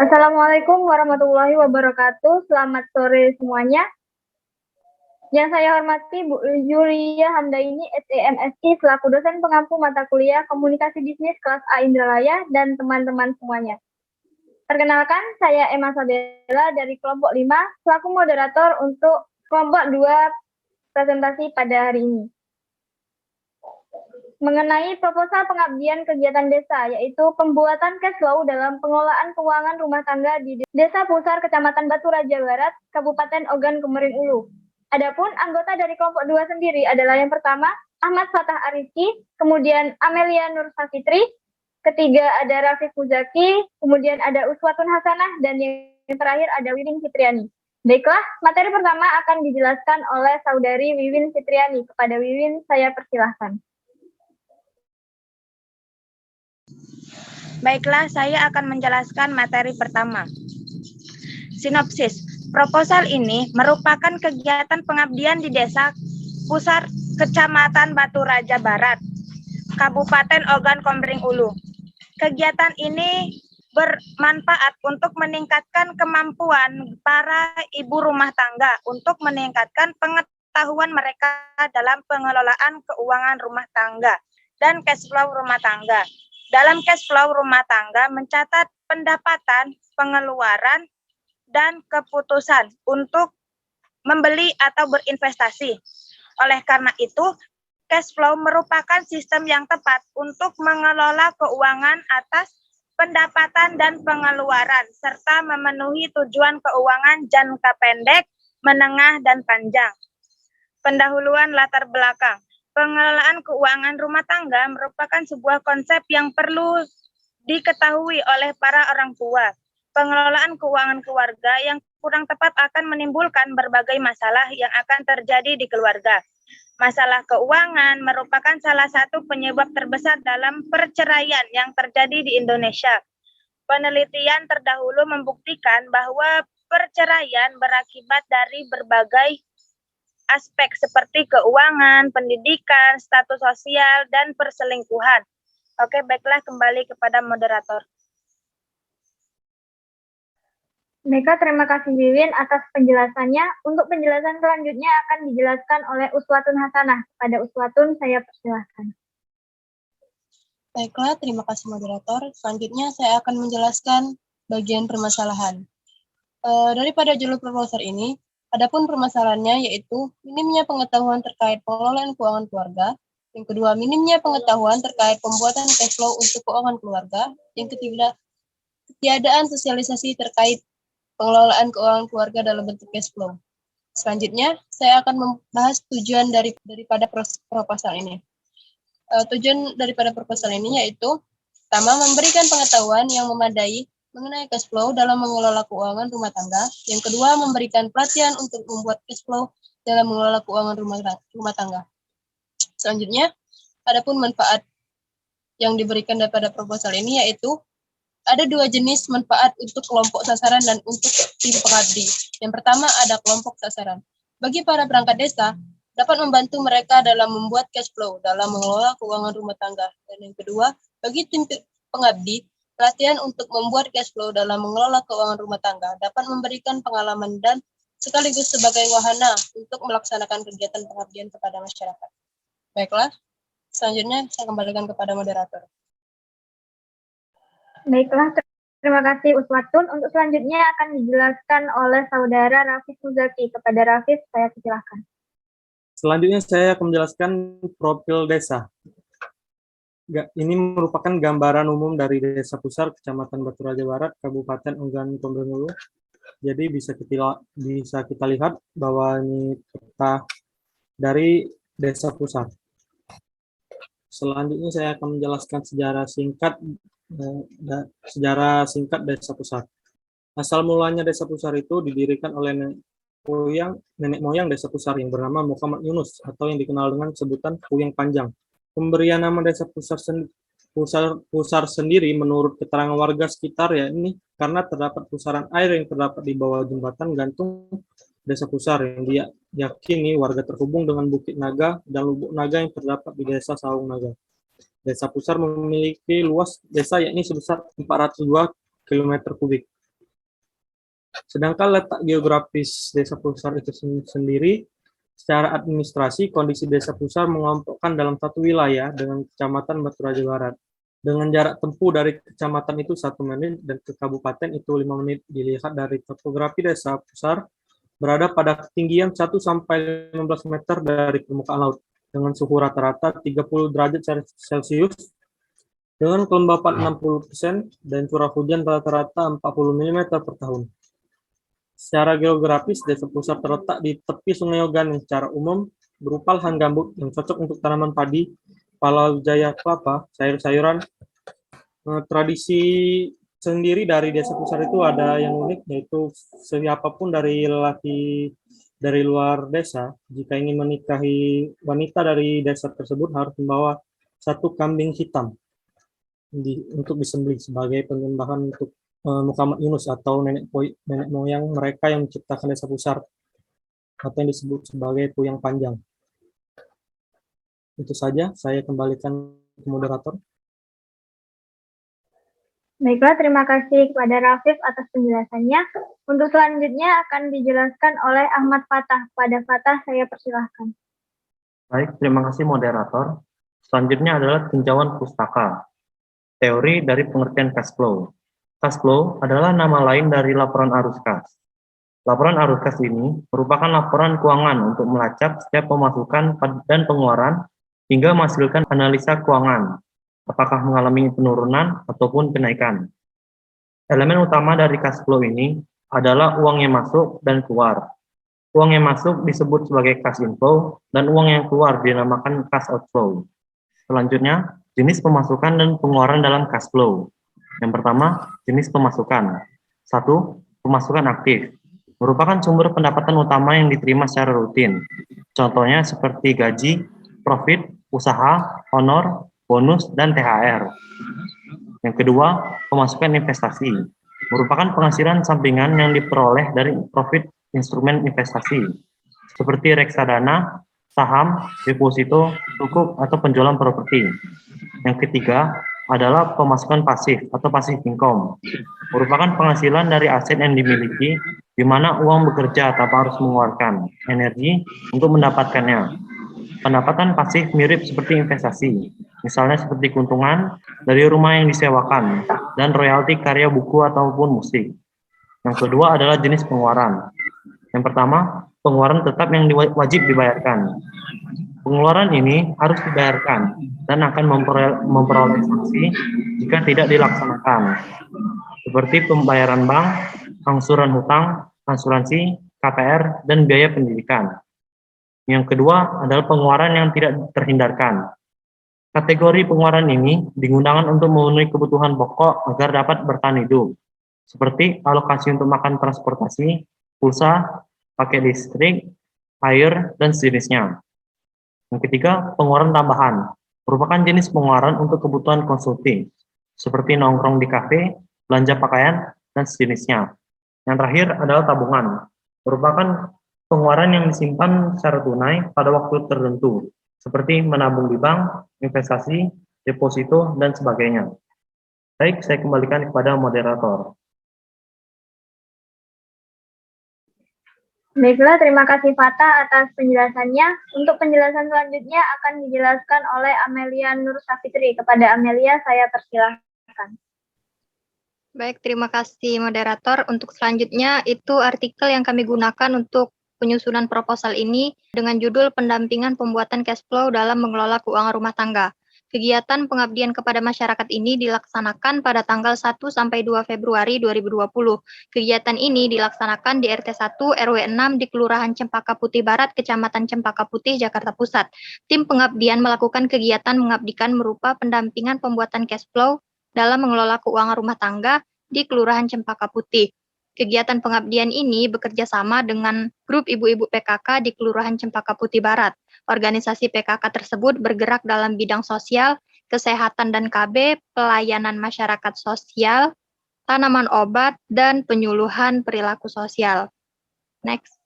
Assalamualaikum warahmatullahi wabarakatuh. Selamat sore semuanya. Yang saya hormati Bu Yulia Hamdaini, SEMSI, selaku dosen pengampu mata kuliah Komunikasi Bisnis kelas A Indralaya, dan teman-teman semuanya. Perkenalkan, saya Emma Sabella dari kelompok 5, selaku moderator untuk kelompok 2 presentasi pada hari ini. Mengenai proposal pengabdian kegiatan desa, yaitu pembuatan cash flow dalam pengelolaan keuangan rumah tangga di Desa Pusar, Kecamatan Batu Raja Barat, Kabupaten Ogan Komering Ulu. Adapun anggota dari kelompok 2 sendiri adalah yang pertama, Ahmad Fatah Arifki, kemudian Amelia Nur Safitri, ketiga ada Rafiq Muzaki, kemudian ada Uswatun Hasanah, dan yang terakhir ada Wiwin Fitriani. Baiklah, materi pertama akan dijelaskan oleh saudari Wiwin Fitriani. Kepada Wiwin, saya persilahkan. Baiklah, saya akan menjelaskan materi pertama. Sinopsis. Proposal ini merupakan kegiatan pengabdian di Desa Pusar, Kecamatan Batu Raja Barat, Kabupaten Ogan Komering Ulu. Kegiatan ini bermanfaat untuk meningkatkan kemampuan para ibu rumah tangga untuk meningkatkan pengetahuan mereka dalam pengelolaan keuangan rumah tangga dan cash flow rumah tangga. Dalam cash flow rumah tangga mencatat pendapatan, pengeluaran, dan keputusan untuk membeli atau berinvestasi. Oleh karena itu, cash flow merupakan sistem yang tepat untuk mengelola keuangan atas pendapatan dan pengeluaran, serta memenuhi tujuan keuangan jangka pendek, menengah, dan panjang. Pendahuluan latar belakang. Pengelolaan keuangan rumah tangga merupakan sebuah konsep yang perlu diketahui oleh para orang tua. Pengelolaan keuangan keluarga yang kurang tepat akan menimbulkan berbagai masalah yang akan terjadi di keluarga. Masalah keuangan merupakan salah satu penyebab terbesar dalam perceraian yang terjadi di Indonesia. Penelitian terdahulu membuktikan bahwa perceraian berakibat dari berbagai aspek seperti keuangan, pendidikan, status sosial, dan perselingkuhan. Oke, baiklah, kembali kepada moderator. Baiklah, terima kasih Wiwin atas penjelasannya. Untuk penjelasan selanjutnya akan dijelaskan oleh Uswatun Hasanah. Pada Uswatun, saya persilahkan. Baiklah, terima kasih moderator. Selanjutnya saya akan menjelaskan bagian permasalahan. Daripada judul proposal ini, adapun permasalahannya yaitu minimnya pengetahuan terkait pengelolaan keuangan keluarga. Yang kedua, minimnya pengetahuan terkait pembuatan cash flow untuk keuangan keluarga. Yang ketiga, ketiadaan sosialisasi terkait pengelolaan keuangan keluarga dalam bentuk cash flow. Selanjutnya, saya akan membahas tujuan daripada proposal ini. Tujuan daripada proposal ini yaitu, pertama, memberikan pengetahuan yang memadai mengenai cash flow dalam mengelola keuangan rumah tangga. Yang kedua, memberikan pelatihan untuk membuat cash flow dalam mengelola keuangan rumah tangga. Selanjutnya, adapun manfaat yang diberikan daripada proposal ini yaitu ada dua jenis manfaat untuk kelompok sasaran dan untuk tim pengabdi. Yang pertama ada kelompok sasaran. Bagi para perangkat desa, dapat membantu mereka dalam membuat cash flow dalam mengelola keuangan rumah tangga. Dan yang kedua, bagi tim pengabdi, pelatihan untuk membuat cash flow dalam mengelola keuangan rumah tangga dapat memberikan pengalaman dan sekaligus sebagai wahana untuk melaksanakan kegiatan pengabdian kepada masyarakat. Baiklah, selanjutnya saya kembalikan kepada moderator. Baiklah, terima kasih Uswatun. Untuk selanjutnya akan dijelaskan oleh saudara Rafiq Muzaki. Kepada Rafiq, saya persilahkan. Selanjutnya saya akan menjelaskan profil desa. Ini merupakan gambaran umum dari Desa Pusar, Kecamatan Batu Raja Barat, Kabupaten Ogan Komering Ulu. Jadi bisa kita lihat bahwa ini peta dari Desa Pusar. Selanjutnya saya akan menjelaskan sejarah singkat Desa Pusar. Asal mulanya Desa Pusar itu didirikan oleh nenek moyang Desa Pusar yang bernama Muhammad Yunus atau yang dikenal dengan sebutan Puyang Panjang. Pemberian nama Desa Pusar sendiri menurut keterangan warga sekitar ya ini karena terdapat pusaran air yang terdapat di bawah jembatan gantung Desa Pusar yang diyakini warga terhubung dengan Bukit Naga dan Lubuk Naga yang terdapat di Desa Saung Naga. Desa Pusar memiliki luas desa yakni sebesar 402 km kubik. Sedangkan letak geografis Desa Pusar itu sendiri, secara administrasi, kondisi Desa Pusar mengelompokkan dalam satu wilayah dengan Kecamatan Batu Raja Barat. Dengan jarak tempuh dari kecamatan itu 1 menit dan ke kabupaten itu 5 menit. Dilihat dari topografi Desa Pusar, berada pada ketinggian 1 sampai 15 meter dari permukaan laut, dengan suhu rata-rata 30 derajat Celcius, dengan kelembapan 60% dan curah hujan rata-rata 40 mm per tahun. Secara geografis, Desa Pusar terletak di tepi Sungai Ogan yang secara umum berupa lahan gambut yang cocok untuk tanaman padi, palawija kelapa, sayur-sayuran. Tradisi sendiri dari Desa Pusar itu ada yang unik, yaitu siapapun dari lelaki dari luar desa, jika ingin menikahi wanita dari desa tersebut harus membawa 1 kambing hitam untuk disembelih sebagai penyembahan untuk Muhammad Yunus atau nenek moyang mereka yang menciptakan Desa Pusar atau yang disebut sebagai Puyang Panjang. Itu saja, saya kembalikan ke moderator. Baiklah, terima kasih kepada Rafif atas penjelasannya. Untuk selanjutnya akan dijelaskan oleh Ahmad Fatah. Pada Fatah, saya persilahkan. Baik, terima kasih moderator. Selanjutnya adalah tinjauan pustaka. Teori dari pengertian cash flow. Cash flow adalah nama lain dari laporan arus kas. Laporan arus kas ini merupakan laporan keuangan untuk melacak setiap pemasukan dan pengeluaran hingga menghasilkan analisa keuangan, apakah mengalami penurunan ataupun kenaikan. Elemen utama dari cash flow ini adalah uang yang masuk dan keluar. Uang yang masuk disebut sebagai cash inflow dan uang yang keluar dinamakan cash outflow. Selanjutnya, jenis pemasukan dan pengeluaran dalam cash flow. Yang pertama, jenis pemasukan. 1. Pemasukan aktif. Merupakan sumber pendapatan utama yang diterima secara rutin. Contohnya seperti gaji, profit, usaha, honor, bonus, dan THR. Yang kedua, pemasukan investasi. Merupakan penghasilan sampingan yang diperoleh dari profit instrumen investasi, seperti reksadana, saham, deposito, sukuk, atau penjualan properti. Yang ketiga adalah pemasukan pasif atau passive income. Merupakan penghasilan dari aset yang dimiliki, di mana uang bekerja tanpa harus mengeluarkan energi untuk mendapatkannya. Pendapatan pasif mirip seperti investasi, misalnya seperti keuntungan dari rumah yang disewakan, dan royalti karya buku ataupun musik. Yang kedua adalah jenis pengeluaran. Yang pertama, pengeluaran tetap yang wajib dibayarkan. Pengeluaran ini harus dibayarkan dan akan memperoleh sanksi jika tidak dilaksanakan, seperti pembayaran bank, angsuran hutang, asuransi, KPR, dan biaya pendidikan. Yang kedua adalah pengeluaran yang tidak terhindarkan. Kategori pengeluaran ini digunakan untuk memenuhi kebutuhan pokok agar dapat bertahan hidup, seperti alokasi untuk makan transportasi, pulsa, paket listrik, air, dan sejenisnya. Yang ketiga, pengeluaran tambahan. Merupakan jenis pengeluaran untuk kebutuhan konsumtif, seperti nongkrong di kafe, belanja pakaian, dan sejenisnya. Yang terakhir adalah tabungan. Merupakan pengeluaran yang disimpan secara tunai pada waktu tertentu, seperti menabung di bank, investasi, deposito, dan sebagainya. Baik, saya kembalikan kepada moderator. Baiklah, terima kasih Fatah atas penjelasannya. Untuk penjelasan selanjutnya akan dijelaskan oleh Amelia Nur Safitri. Kepada Amelia, saya persilahkan. Baik, terima kasih moderator. Untuk selanjutnya itu artikel yang kami gunakan untuk penyusunan proposal ini dengan judul Pendampingan Pembuatan Cash Flow dalam Mengelola Keuangan Rumah Tangga. Kegiatan pengabdian kepada masyarakat ini dilaksanakan pada tanggal 1 sampai 2 Februari 2020. Kegiatan ini dilaksanakan di RT 1 RW 6 di Kelurahan Cempaka Putih Barat, Kecamatan Cempaka Putih, Jakarta Pusat. Tim pengabdian melakukan kegiatan mengabdikan berupa pendampingan pembuatan cash flow dalam mengelola keuangan rumah tangga di Kelurahan Cempaka Putih. Kegiatan pengabdian ini bekerja sama dengan grup ibu-ibu PKK di Kelurahan Cempaka Putih Barat. Organisasi PKK tersebut bergerak dalam bidang sosial, kesehatan dan KB, pelayanan masyarakat sosial, tanaman obat, dan penyuluhan perilaku sosial. Next.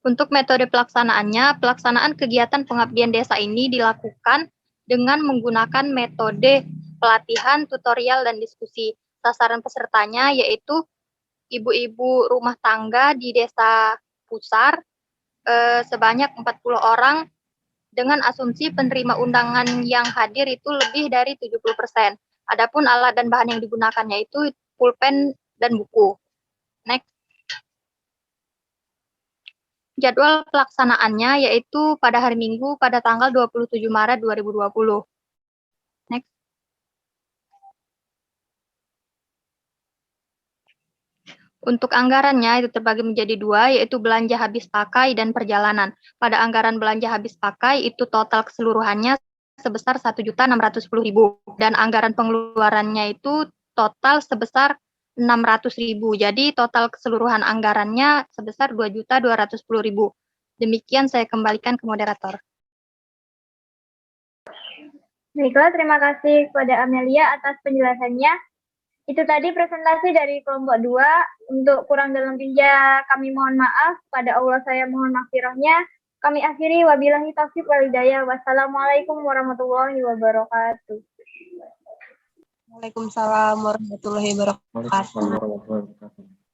Untuk metode pelaksanaannya, pelaksanaan kegiatan pengabdian desa ini dilakukan dengan menggunakan metode pelatihan, tutorial, dan diskusi. sasaran pesertanya yaitu ibu-ibu rumah tangga di Desa Pusar sebanyak 40 orang dengan asumsi penerima undangan yang hadir itu lebih dari 70%. Adapun alat dan bahan yang digunakan yaitu pulpen dan buku. Next. Jadwal pelaksanaannya yaitu pada hari Minggu pada tanggal 27 Maret 2020. Next. Untuk anggarannya itu terbagi menjadi dua, yaitu belanja habis pakai dan perjalanan. Pada anggaran belanja habis pakai itu total keseluruhannya sebesar 1.610.000 dan anggaran pengeluarannya itu total sebesar 600.000. Jadi total keseluruhan anggarannya sebesar 2.210.000. Demikian saya kembalikan ke moderator. Baiklah, terima kasih kepada Amelia atas penjelasannya. Itu tadi presentasi dari kelompok 2. Untuk kurang dan lebihnya kami mohon maaf. Pada Allah saya mohon maghfirahnya. Kami akhiri wabillahi taufiq wal hidayah. Wassalamualaikum warahmatullahi wabarakatuh. Waalaikumsalam warahmatullahi wabarakatuh. Waalaikumsalam warahmatullahi wabarakatuh.